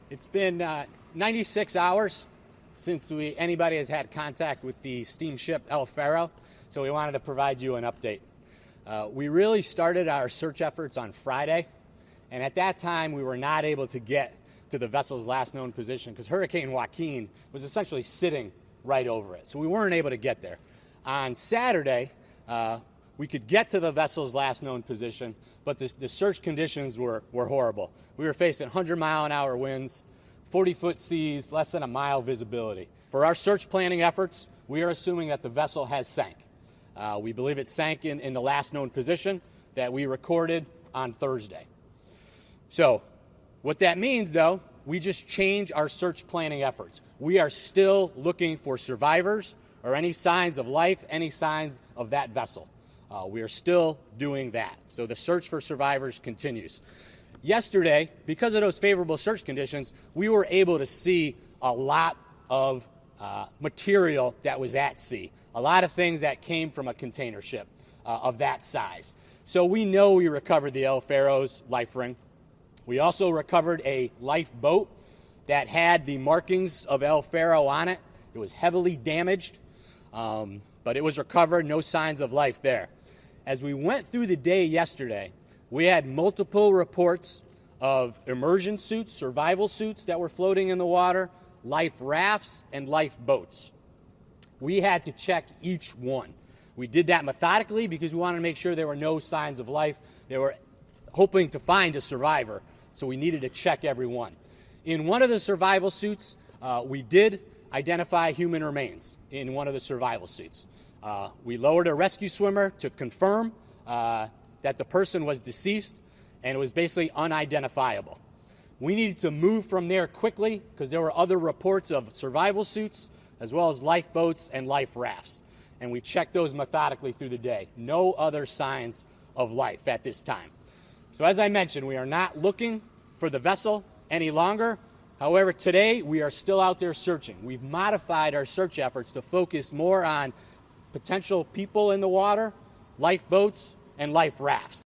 It's been 96 hours since anybody has had contact with the steamship El Faro, so we wanted to provide you an update. We really started our search efforts on Friday, and at that time we were not able to get to the vessel's last known position because Hurricane Joaquin was essentially sitting right over it, so we weren't able to get there. On Saturday, we could get to the vessel's last known position, but the search conditions were horrible. We were facing 100-mile-an-hour winds, 40-foot seas, less than a mile visibility. For our search planning efforts, we are assuming that the vessel has sank. We believe it sank in the last known position that we recorded on Thursday. So what that means, though, we just change our search planning efforts. We are still looking for survivors or any signs of life, any signs of that vessel. We are still doing that. So the search for survivors continues. Yesterday, because of those favorable search conditions, we were able to see a lot of material that was at sea, a lot of things that came from a container ship of that size. So we know we recovered the El Faro's life ring. We also recovered a lifeboat that had the markings of El Faro on it. It was heavily damaged, but it was recovered, no signs of life there. As we went through the day yesterday, we had multiple reports of immersion suits, survival suits that were floating in the water, life rafts, and lifeboats. We had to check each one. We did that methodically because we wanted to make sure there were no signs of life. They were hoping to find a survivor, so we needed to check every one. In one of the survival suits, we did identify human remains in one of the survival suits. We lowered a rescue swimmer to confirm that the person was deceased, and it was basically unidentifiable. We needed to move from there quickly because there were other reports of survival suits as well as lifeboats and life rafts, and we checked those methodically through the day. No other signs of life at this time. So as I mentioned, we are not looking for the vessel any longer. However, today we are still out there searching. We've modified our search efforts to focus more on potential people in the water, lifeboats, and life rafts.